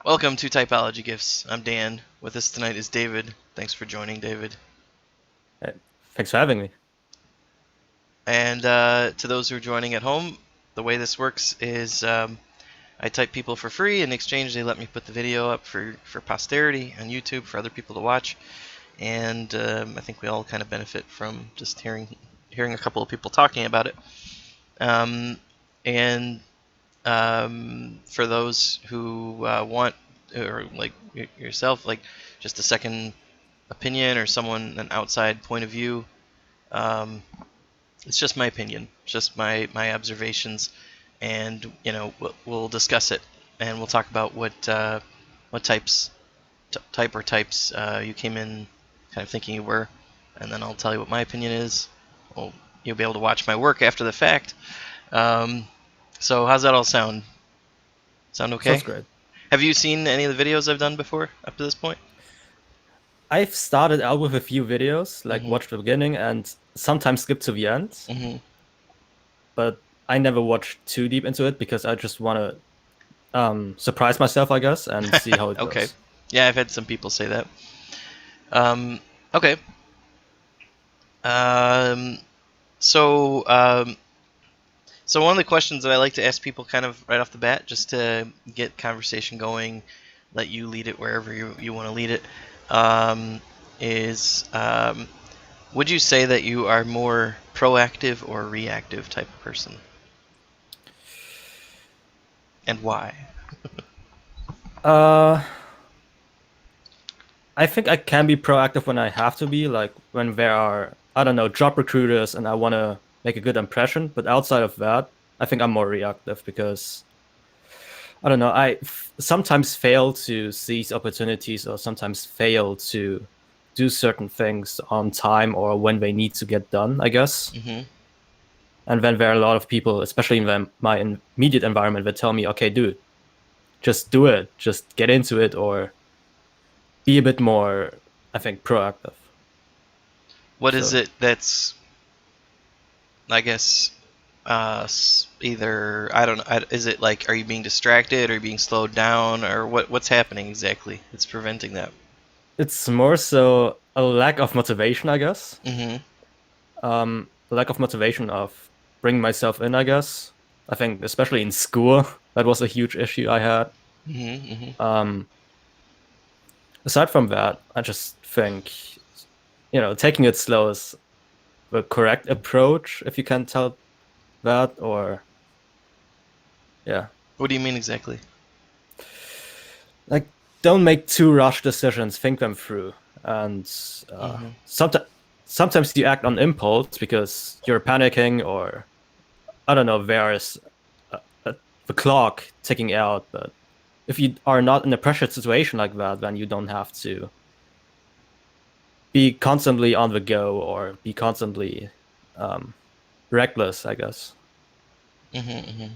Welcome to Typology Gifts. I'm Dan. With us tonight is David. Thanks for joining, David. Hey, thanks for having me. And to those who are joining at home, the way this works is I type people for free. In exchange, they let me put the video up for posterity on YouTube for other people to watch. And I think we all kind of benefit from just hearing a couple of people talking about it. And for those who want, or like yourself, like just a second opinion or an outside point of view, um, it's just my opinion, it's just my observations, and we'll discuss it, and we'll talk about what type or types you came in kind of thinking you were, and then I'll tell you what my opinion is. Well, you'll be able to watch my work after the fact. Um, so how's that all sound? Sound Sounds okay? great. Have you seen any of the videos I've done before up to this point? I've started out with a few videos, like Mm-hmm. watch the beginning and sometimes skip to the end, Mm-hmm. but I never watch too deep into it because I just want to surprise myself, I guess, and see how it Okay. goes. Yeah, I've had some people say that. Um, okay. Um, so, um, so one of the questions that I like to ask people kind of right off the bat, just to get conversation going, let you lead it wherever you want to lead it, um, is would you say that you are more proactive or reactive type of person? And why? Uh, I think I can be proactive when I have to be, like when there are, I don't know, job recruiters and I want to make a good impression. But outside of that, I think I'm more reactive because I don't know, sometimes fail to seize opportunities or sometimes fail to do certain things on time or when they need to get done, I guess. Mm-hmm. And then there are a lot of people, especially in my immediate environment, that tell me, okay, dude, just do it, just get into it, or be a bit more, I think, proactive. What is So it that's, I guess, either I don't know. Is it like, are you being distracted? Are you being slowed down? Or what's happening exactly that's preventing that? it's more so a lack of motivation, I guess. Mm-hmm. A lack of motivation of bringing myself in, I guess. I think especially in school, that was a huge issue I had. Mm-hmm. Mm-hmm. Um, Aside from that, I just think, taking it slow is the correct approach, if you can tell that, or yeah, What do you mean exactly? like don't make too rush decisions, think them through. And Mm-hmm. sometimes you act on impulse because you're panicking, or I don't know, there's uh, uh, the clock ticking out. But if you are not in a pressured situation like that, then you don't have to be constantly on the go or be constantly um, reckless, I guess. Mm-hmm. Mm-hmm.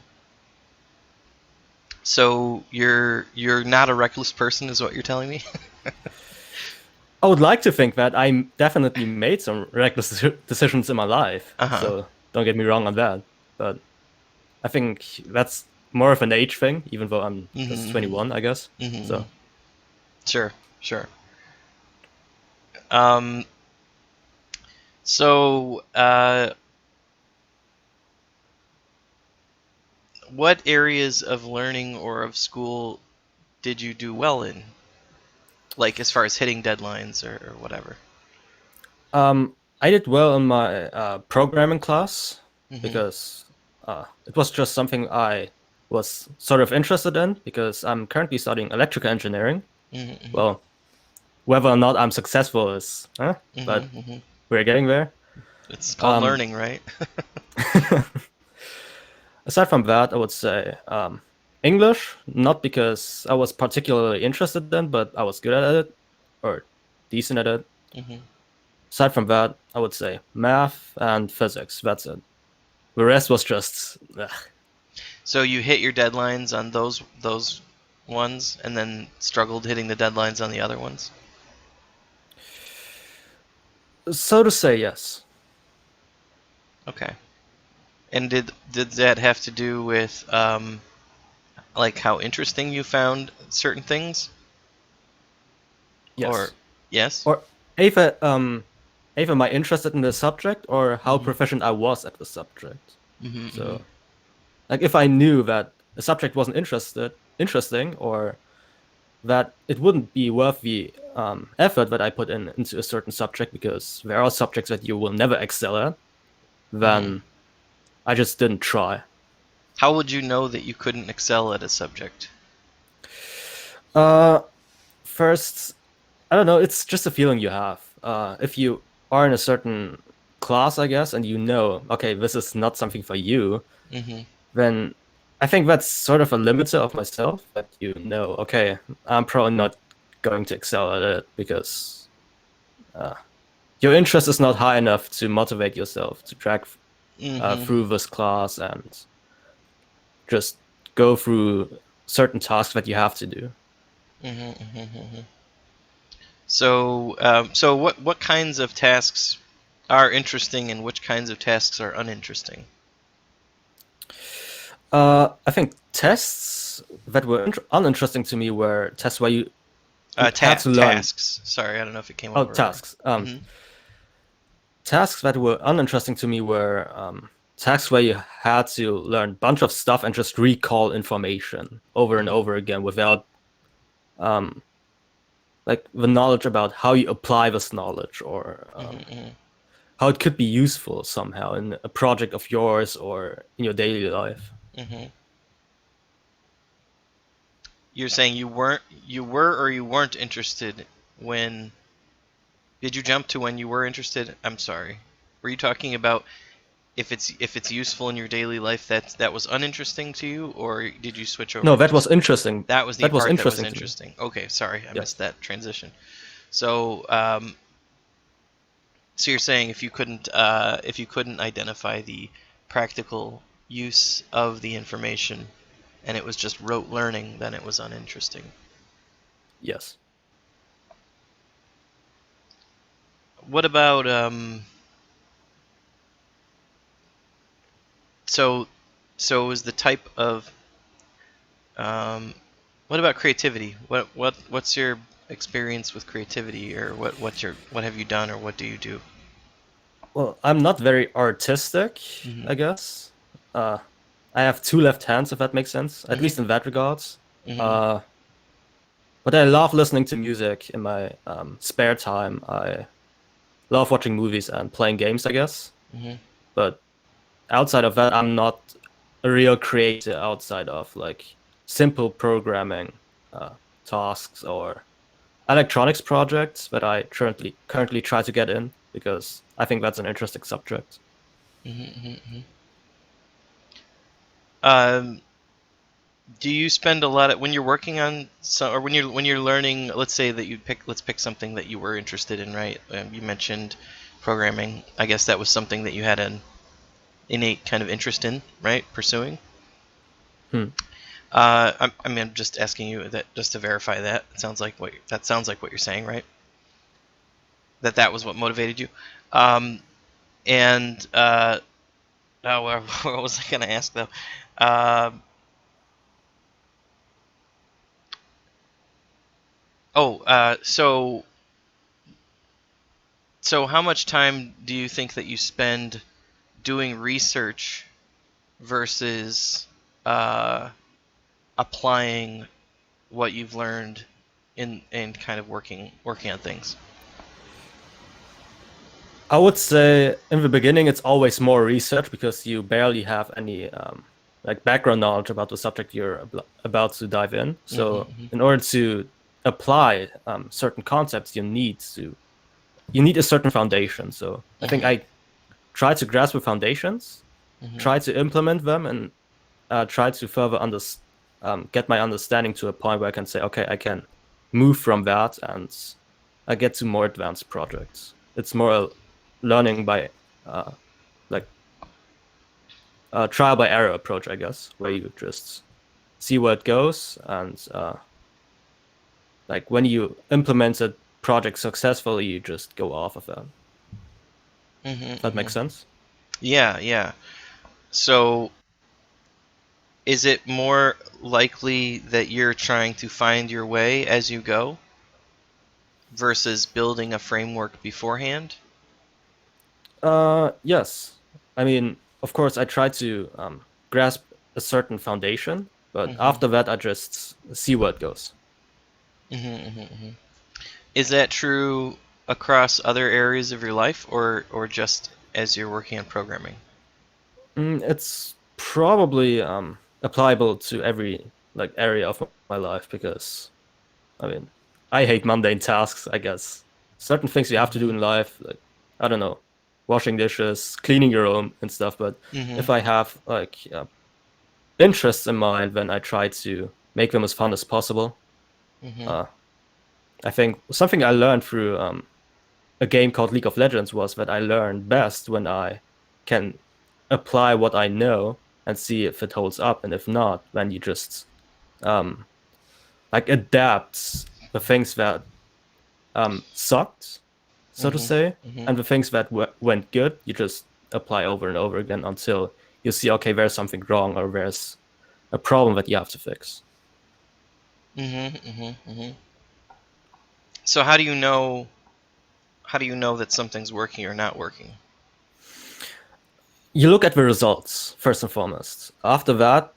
So you're not a reckless person, is what you're telling me? I would like to think that I definitely made some reckless decisions in my life. Uh-huh. So don't get me wrong on that. But I think that's more of an age thing, even though I'm just Mm-hmm. 21, I guess. Mm-hmm. Mm-hmm. So Sure. Sure. Um. So, what areas of learning or of school did you do well in? Like as far as hitting deadlines or whatever. I did well in my programming class Mm-hmm. because it was just something I was sort of interested in because I'm currently studying electrical engineering. Mm-hmm. Well, whether or not I'm successful is, but Mm-hmm. Mm-hmm. we're getting there. It's called Um, learning, right? Aside from that, I would say English, not because I was particularly interested in, but I was good at it or decent at it. Mm-hmm. Aside from that, I would say math and physics. That's it. The rest was just So you hit your deadlines on those ones, and then struggled hitting the deadlines on the other ones. so to say, yes. Okay. And did that have to do with like how interesting you found certain things, or Yes. yes? Or either am I interested in the subject or how Mm-hmm. proficient I was at the subject. Mm-hmm. Mm-hmm. So like if I knew that a subject wasn't interesting, or that it wouldn't be worth the effort that I put into a certain subject because there are subjects that you will never excel at, Mm-hmm. then I just didn't try. How would you know that you couldn't excel at a subject? Uh, First, I don't know. It's just a feeling you have. If you are in a certain class, I guess, and you know, okay, this is not something for you, Mm-hmm. then I think that's sort of a limiter of myself. That you know, okay, I'm probably not going to excel at it because uh, your interest is not high enough to motivate yourself to drag Mm-hmm. through this class and just go through certain tasks that you have to do. Mm-hmm. Mm-hmm. So what kinds of tasks are interesting and which kinds of tasks are uninteresting? I think tests that were uninteresting to me were tests where you had to learn. Tasks. Sorry, I don't know if it came Oh, over. tasks. Mm-hmm. Tasks that were uninteresting to me were tasks where you had to learn a bunch of stuff and just recall information over and Mm-hmm. over again without um, like the knowledge about how you apply this knowledge, or Mm-hmm. how it could be useful somehow in a project of yours or in your daily life. Mm-hmm. You're saying you were or you weren't interested when did you jump to when you were interested? I'm sorry. Were you talking about if it's useful in your daily life that was uninteresting to you, or did you switch No, over that was just interesting. that was the That was part that was interesting to me. interesting? Okay, sorry, I missed Yes. that transition. So so you're saying if you couldn't identify the practical use of the information and it was just rote learning, then it was uninteresting. Yes. What about so is the type of what about creativity? What's your experience with creativity, or what have you done, or what do you do? Well, I'm not very artistic, Mm-hmm. I guess. Uh, I have two left hands, if that makes sense, at Mm-hmm. least in that regards. Mm-hmm. Uh, but I love listening to music in my spare time. I love watching movies and playing games, I guess. Mm-hmm. But outside of that, I'm not a real creator outside of like simple programming tasks or electronics projects that I currently try to get in because I think that's an interesting subject. Mm-hmm. Mm-hmm. Um, do you spend a lot of when you're working on or when you're learning? Let's say that let's pick something that you were interested in, right? You mentioned programming. I guess that was something that you had an innate kind of interest in, right? Pursuing. Hmm. I mean, I'm just asking you that just to verify that. It sounds like that sounds like what you're saying, right? That was what motivated you. Um, and oh, what was I going to ask though? Uh, so how much time do you think that you spend doing research versus uh, applying what you've learned in kind of working on things? I would say in the beginning it's always more research because you barely have any like background knowledge about the subject you're about to dive in. So Mm-hmm. in order to apply certain concepts, you need a certain foundation. So I think Mm-hmm. I try to grasp the foundations, Mm-hmm. try to implement them, and try to further get my understanding to a point where I can say, okay, I can move from that and I get to more advanced projects. It's more a learning by uh, like a trial by error approach, I guess, where you just see where it goes, and like when you implement a project successfully, you just go off of that. Mm-hmm. That Mm-hmm. makes sense. Yeah, yeah. So is it more likely that you're trying to find your way as you go versus building a framework beforehand? Yes. I mean, of course, I try to grasp a certain foundation, but Mm-hmm. after that, I just see where it goes. Mm-hmm, mm-hmm, mm-hmm. Is that true across other areas of your life, or just as you're working on programming? It's probably applicable to every like area of my life because I mean, I hate mundane tasks, I guess. Certain things you have to do Mm-hmm. in life, like I don't know, washing dishes, cleaning your room and stuff. But Mm-hmm. if I have like interests in mind, then I try to make them as fun as possible. Mm-hmm. Uh, I think something I learned through a game called League of Legends was that I learn best when I can apply what I know and see if it holds up, and if not, then you just um, like adapt the things that sucked, so to Mm-hmm. say, Mm-hmm. and the things that went good, you just apply over and over again until you see, okay, there's something wrong or there's a problem that you have to fix. Mm-hmm. Mm-hmm. Mm-hmm. So how do you know that something's working or not working? You look at the results first and foremost. After that,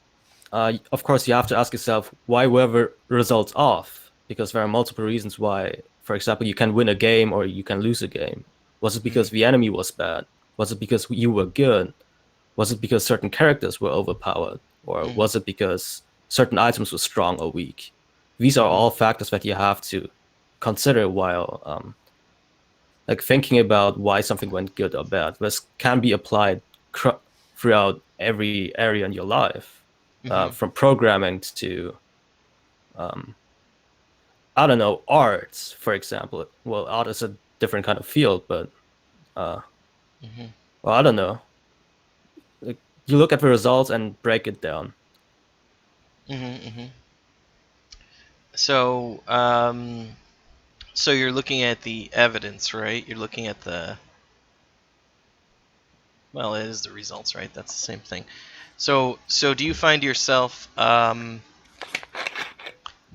of course, you have to ask yourself, why were the results off? Because there are multiple reasons why, for example, you can win a game or you can lose a game. Was it Mm-hmm. because the enemy was bad? Was it because you were good? Was it because certain characters were overpowered? Or Mm-hmm. was it because certain items were strong or weak? These are Mm-hmm. all factors that you have to consider while like thinking about why something went good or bad. This can be applied throughout every area in your life, Mm-hmm. from programming to um, I don't know, art, for example. Well, art is a different kind of field, but uh, Mm-hmm. well, I don't know. Like, you look at the results and break it down. Mm-hmm. Mm-hmm. So you're looking at the evidence, right? You're looking at well, it is the results, right? That's the same thing. So do you find yourself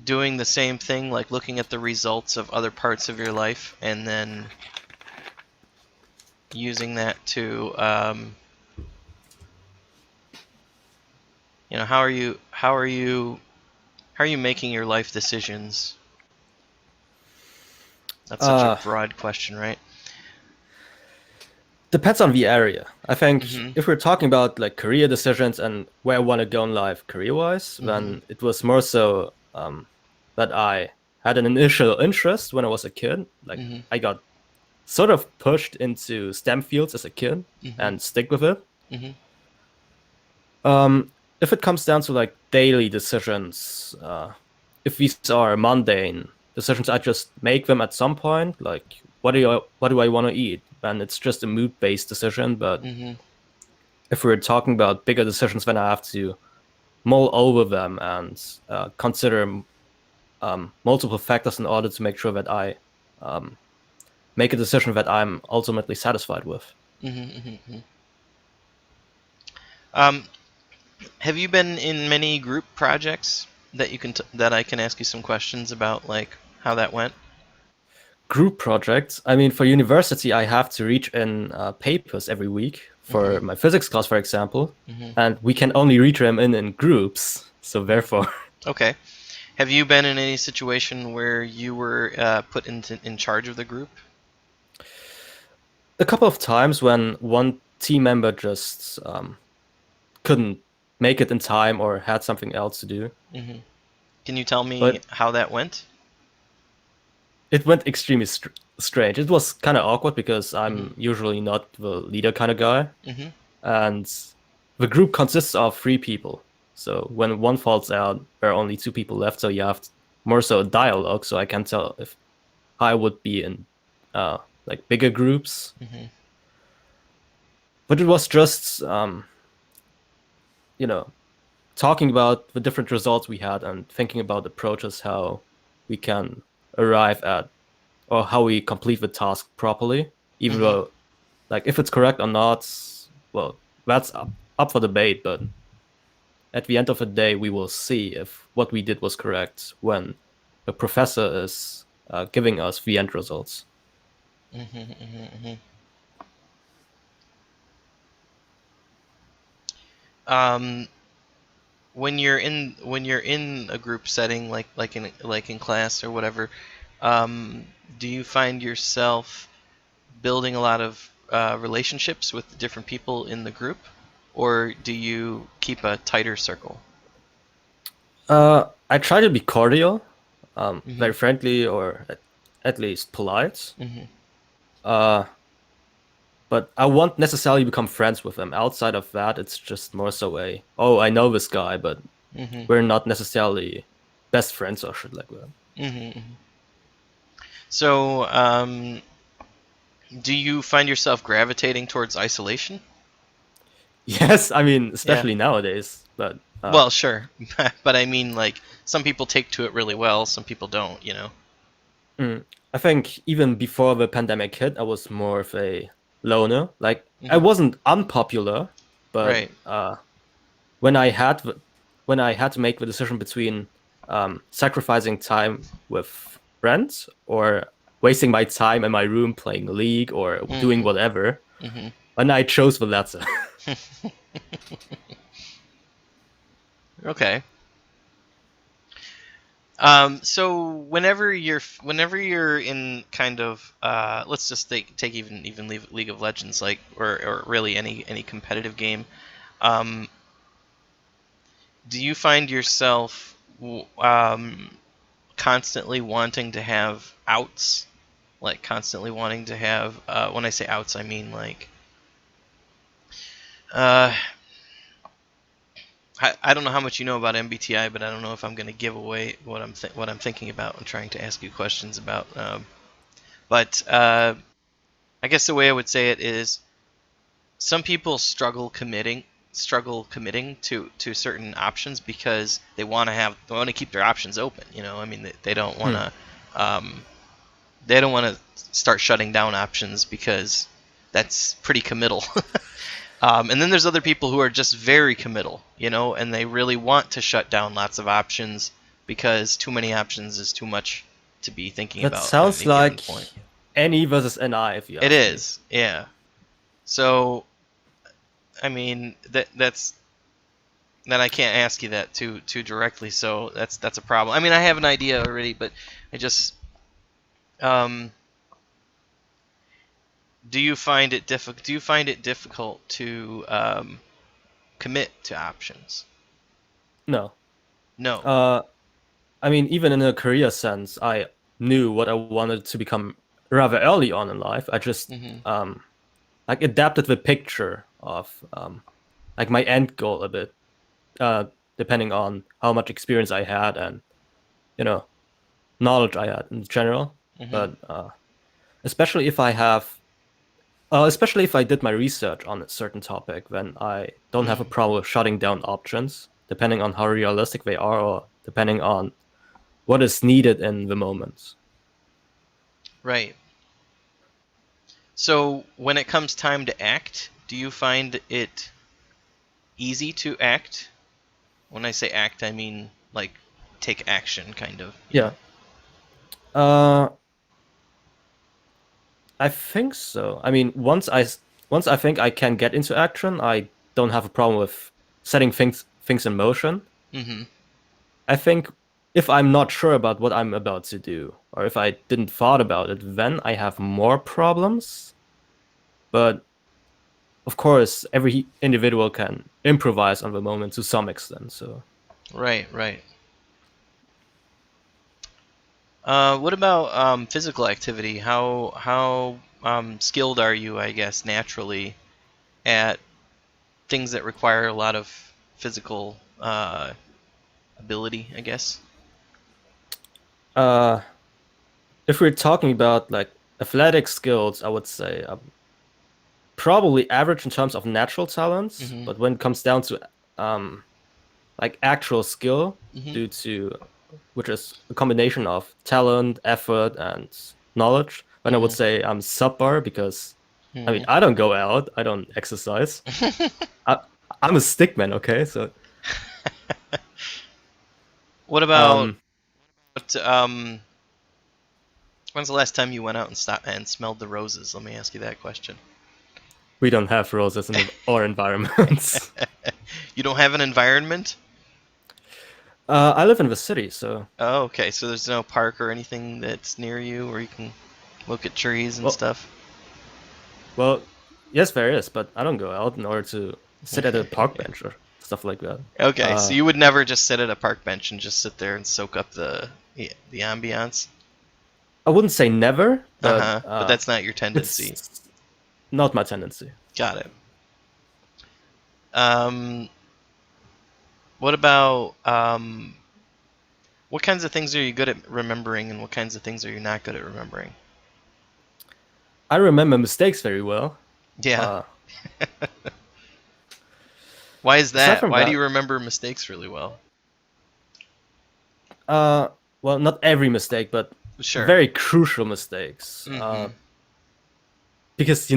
doing the same thing, like looking at the results of other parts of your life and then using that to, how are you making your life decisions? That's such a Uh, broad question, right? Depends on the area. I think Mm-hmm. if we're talking about like career decisions and where I want to go in life career-wise, Mm-hmm. then it was more so that I had an initial interest when I was a kid. Like Mm-hmm. I got sort of pushed into STEM fields as a kid Mm-hmm. and stick with it. Mm-hmm. If it comes down to like daily decisions, if these are mundane decisions, I just make them at some point. Like, what do I want to eat? And it's just a mood-based decision. But Mm-hmm. if we're talking about bigger decisions, then I have to mull over them and consider multiple factors in order to make sure that I um, make a decision that I'm ultimately satisfied with. Mm-hmm. Mm-hmm. Um, have you been in many group projects that I can ask you some questions about, like how that went? Group projects. I mean, for university, I have to reach in papers every week Mm-hmm. for my physics class, for example, Mm-hmm. and we can only reach them in groups. So therefore, Okay. Have you been in any situation where you were put in charge of the group? a couple of times when one team member just couldn't make it in time or had something else to do, Mm-hmm. Can you tell me but how that went? it went extremely strange. It was kind of awkward because Mm-hmm. I'm usually not the leader kind of guy, Mm-hmm. and the group consists of three people. So when one falls out, there are only two people left. So you have more so a dialogue. So I can tell if I would be in like bigger groups. Mm-hmm. But it was just you know talking about the different results we had and thinking about approaches how we can arrive at or how we complete the task properly. Even Mm-hmm. though like if it's correct or not, well, that's up for debate. But at the end of the day, we will see if what we did was correct when the professor is giving us the end results. Um, when you're in a group setting, like in class or whatever, um, do you find yourself building a lot of relationships with the different people in the group, or do you keep a tighter circle? I try to be cordial, Mm-hmm. very friendly, or at least polite. Mm-hmm. Uh, but I won't necessarily become friends with them. Outside of that, it's just more so a, oh, I know this guy, but Mm-hmm. we're not necessarily best friends or shit like that. Mm-hmm. So, do you find yourself gravitating towards isolation? Yes, I mean, Yeah. especially nowadays. But Well, sure, but I mean, like, some people take to it really well, some people don't, you know. I think even before the pandemic hit, I was more of a loner. Like I Mm-hmm. wasn't unpopular, but Right. when I had when I had to make the decision between sacrificing time with friends or wasting my time in my room playing League or doing Mm-hmm. whatever, Mm-hmm. and I chose the latter. Okay. So whenever you're in kind of let's just take even League of Legends, like, or really any competitive game, um, do you find yourself constantly wanting to have outs, like constantly wanting to have when I say outs, I mean like uh, I don't know how much you know about MBTI, but I don't know if I'm going to give away what I'm thinking about and trying to ask you questions about. But I guess the way I would say it is some people struggle committing to certain options because they want to keep their options open. You know, I mean they don't want Hmm. to um, they don't want to start shutting down options because that's pretty committal. And then there's other people who are just very committal, you know, and they really want to shut down lots of options because too many options is too much to be thinking That about at sounds any given like point. NE versus NI, if you It ask me. is, yeah. So, I mean, that I can't ask you that too directly, so that's a problem. I mean, I have an idea already, but I just um, do you find it difficult to commit to options? No. No. Uh, I mean, even in a career sense, I knew what I wanted to become rather early on in life. I just Mhm. like adapted the picture of like my end goal a bit, uh, depending on how much experience I had and you know knowledge I had in general. Mhm. But especially if I have, especially if I did my research on a certain topic, then I don't have a Mm. problem with shutting down options, depending on how realistic they are or depending on what is needed in the moment. Right. So when it comes time to act, do you find it easy to act? When I say act, I mean like take action, kind of, you know. Yeah. Uh, I think so. I mean, once I think I can get into action, I don't have a problem with setting things in motion. Mhm. I think if I'm not sure about what I'm about to do, or if I didn't thought about it, then I have more problems. But of course, every individual can improvise on the moment to some extent. So Right, right. What about physical activity? How skilled are you, I guess, naturally at things that require a lot of physical ability, I guess? uh, if we're talking about like athletic skills, I would say probably average in terms of natural talents. Mhm. But when it comes down to um, like actual skill, Mhm. due to which is a combination of talent, effort, and knowledge, then I would Mhm. say I'm subpar because I mean Mhm. I don't go out, I don't exercise. I, I'm a stick man, okay? So What about Um, when's the last time you went out and stopped and smelled the roses? Let me ask you that question. we don't have roses in our environments. You don't have an environment? I live in the city, so Oh, okay. So there's no park or anything that's near you where you can look at trees and well, stuff? well, yes, there is, but I don't go out in order to sit at a park bench or stuff like that. Okay, so Uh, you would never just sit at a park bench and just sit there and soak up the ambiance? I wouldn't say never, but Uh-huh. But that's not your tendency. it's not my tendency. Got it. Um, what about what kinds of things are you good at remembering and what kinds of things are you not good at remembering? I remember mistakes very well. Yeah. Uh, Why is aside that? from Why do that, you remember mistakes really well? uh, well, not every mistake, but Sure. very crucial mistakes. Mm-hmm. Because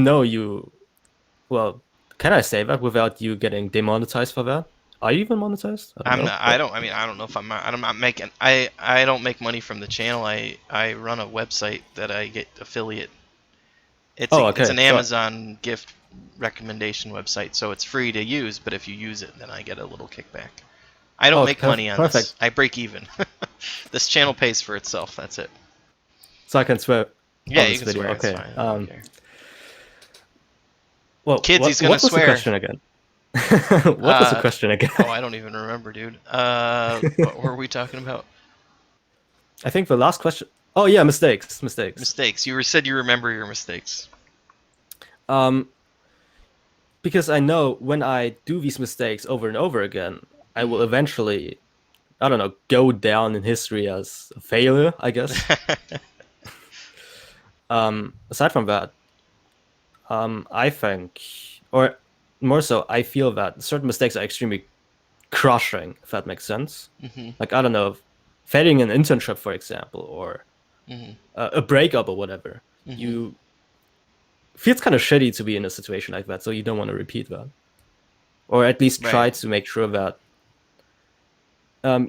well, can I say that without you getting demonetized for that? Are you even monetized? I don't I'm know, not. I but don't. I mean, I don't know if I'm not making. I don't make money from the channel. I run a website that I get affiliate. oh, It's okay. an So, Amazon gift recommendation website, so it's free to use. But if you use it, then I get a little kickback. I don't oh, make money on perfect. this. I break even. This channel pays for itself. That's it. So I can swear Yeah, on you this can video. swear. It's Okay. fine. I don't care. Well, Kids, he's gonna what was the swear. question again? What was the Uh, question again? oh, I don't even remember, dude. What were we talking about? I think the last question. Oh yeah, mistakes. Mistakes. You said you remember your mistakes. Um, because I know when I do these mistakes over and over again, I will Mm. eventually, I don't know, go down in history as a failure, I guess. Aside from that, I think, or more so, I feel that certain mistakes are extremely crushing, if that makes sense. Hmm. Like, I don't know, failing an internship, for example, or Hmm. a breakup or whatever. Hmm. You feels kind of shitty to be in a situation like that, so you don't want to repeat that, or at least Right. try to make sure that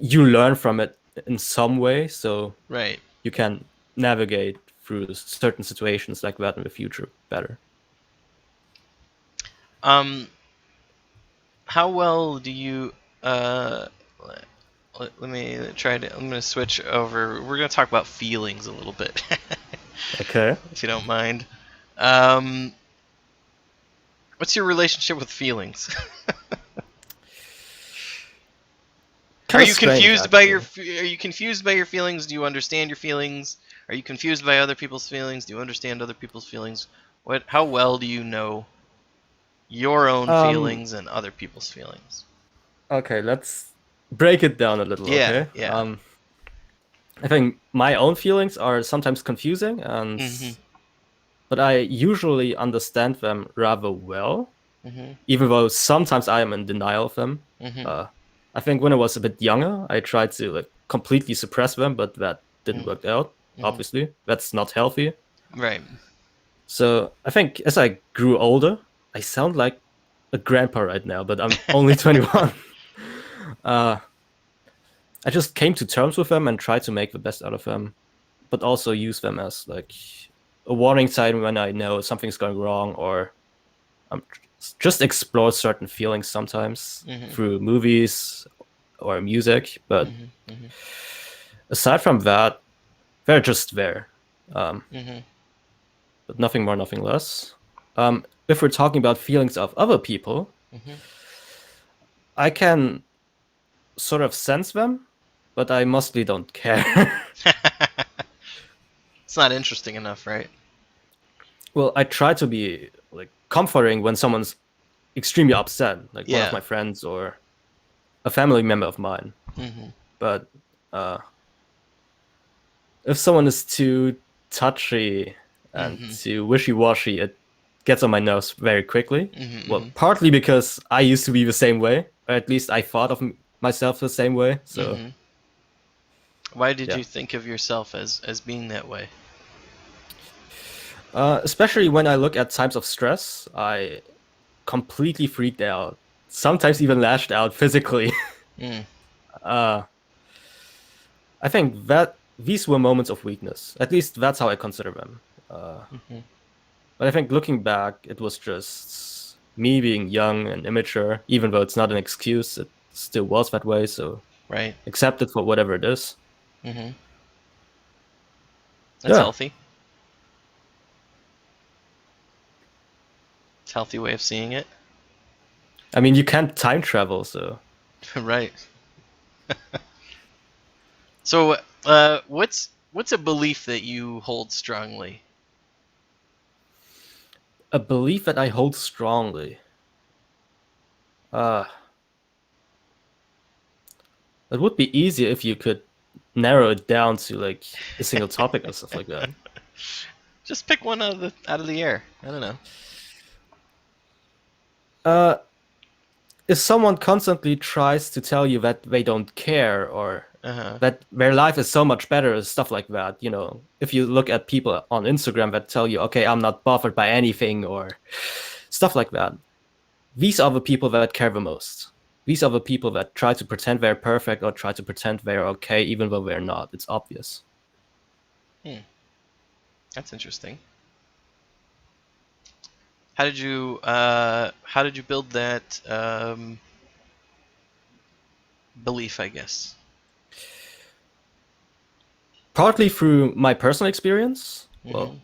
you learn from it in some way, so Right. you can navigate through certain situations like that in the future better. Um, how well do you uh let me try to I'm gonna switch over. We're gonna talk about feelings a little bit. Okay. If you don't mind. Um, what's your relationship with feelings? Are Kind of you strange, confused by actually. your feelings? Do you understand your feelings? Are you confused by other people's feelings? Do you understand other people's feelings? How well do you know your own Um, feelings and other people's feelings? okay, let's break it down a little, Yeah, okay? yeah. I think my own feelings are sometimes confusing, and Mhm. but I usually understand them rather well, Mhm. even though sometimes I am in denial of them. Mhm. Uh, I think when I was a bit younger, I tried to like completely suppress them, but that didn't Mhm. work out. Mhm. Obviously, that's not healthy. Right. So I think as I grew older, I sound like a grandpa right now, but I'm only 21. uh, I just came to terms with them and tried to make the best out of them, but also use them as like a warning sign when I know something's going wrong, or I'm just explore certain feelings sometimes Mhm. through movies or music. But Mhm. Mhm. aside from that, they're just there. Um, Mhm. but nothing more, nothing less. If we're talking about feelings of other people, Mhm. I can sort of sense them, but I mostly don't care. It's not interesting enough, right? Well, I try to be like comforting when someone's extremely upset, like one of Yeah. my friends or a family member of mine. Mhm. But uh, if someone is too touchy and Mhm. too wishy-washy, it gets on my nerves very quickly. Mhm. Well, Mhm. partly because I used to be the same way, or at least I thought of myself the same way. So Mhm. Why did yeah, you think of yourself as being that way? especially when I look at times of stress, I completely freaked out. Sometimes even lashed out physically. Mm. Uh, I think that these were moments of weakness. At least that's how I consider them. Hmm. But I think looking back, it was just me being young and immature. Even though it's not an excuse, it still was that way. So Right. accept it for whatever it is. Hmm. That's Yeah. healthy. It's a healthy way of seeing it. I mean, you can't time travel, so Right. So, what's a belief that you hold strongly? a belief that I hold strongly. Uh, it would be easier if you could narrow it down to like a single topic or stuff like that. Just pick one out of the air. I don't know. Uh, if someone constantly tries to tell you that they don't care or Uh huh. that their life is so much better, stuff like that, you know, if you look at people on Instagram that tell you, okay, I'm not bothered by anything or stuff like that, these are the people that care the most. These are the people that try to pretend they're perfect or try to pretend they're okay, even though they're not. It's obvious. Hmm. That's interesting. How did you build that belief? I guess. Partly through my personal experience. Hmm. Well,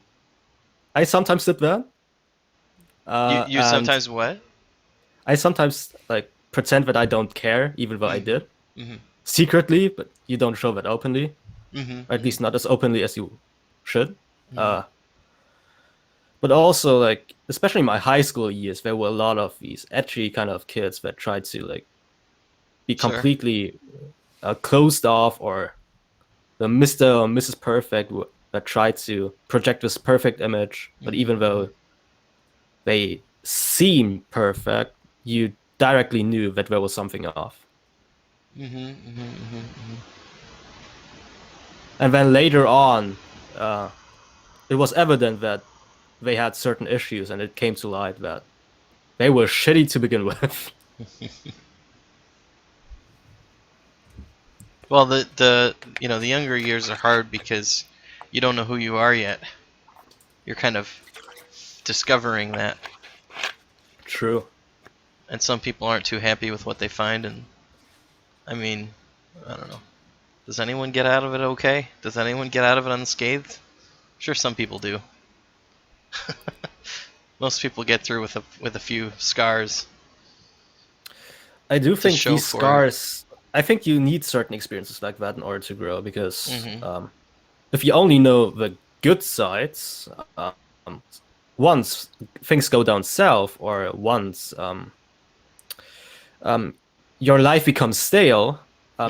I sometimes did that. You And sometimes what? I sometimes like pretend that I don't care, even though I Mm. did Mhm. secretly, but you don't show that openly, Mhm. or at Mhm. least not as openly as you should. Mhm. Uh, but also, like, especially in my high school years, there were a lot of these edgy kind of kids that tried to like be Sure. completely closed off, or the Mr. or Mrs. Perfect that tried to project this perfect image, but Mhm. even Mhm. though they seem perfect, you directly knew that there was something off. Mhm. Mhm. Mhm. And then later on, uh, it was evident that they had certain issues, and it came to light that they were shitty to begin with. Mhm. Well, the younger years are hard because you don't know who you are yet. You're kind of discovering that, True. and some people aren't too happy with what they find. And I mean, I don't know. Does anyone get out of it okay? Does anyone get out of it unscathed? Sure, some people do. Most people get through with a few scars I do to think show these for it. scars, I think you need certain experiences like that in order to grow, because Hmm. if you only know the good sides, once things go down south, or once um, your life becomes stale,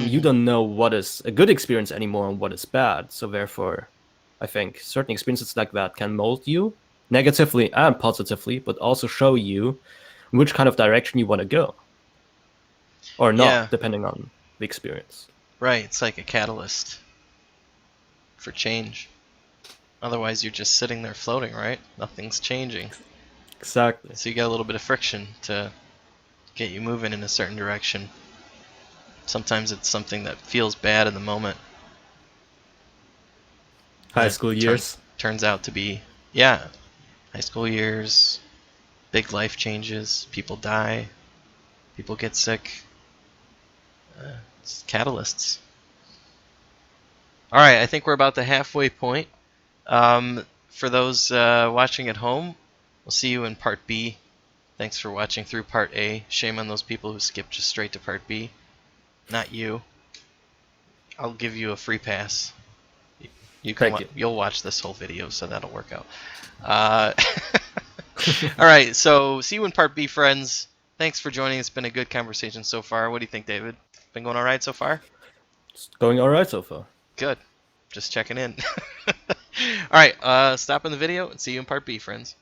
you Hmm. don't know what is a good experience anymore and what is bad. So therefore, I think certain experiences like that can mold you negatively and positively, but also show you which kind of direction you want to go or not, Yeah, depending on the experience. right. It's like a catalyst for change. Otherwise, you're just sitting there floating, right? Nothing's changing. Exactly. So you got a little bit of friction to get you moving in a certain direction. Sometimes it's something that feels bad in the moment, and High then it school years. turns out to be, yeah, high school years, big life changes, people die, people get sick. It's catalysts. All right, I think we're about the halfway point. For those watching at home, we'll see you in part B. Thanks for watching through part A. Shame on those people who skipped just straight to part B. Not you. I'll give you a free pass. You can Thank you. you'll watch this whole video, so that'll work out. Uh, all right, so see you in part B, friends. Thanks for joining. It's been a good conversation so far. What do you think, David? Been going all right so far? It's going all right so far. Good. Just checking in. All right, stop in the video and see you in part B, friends.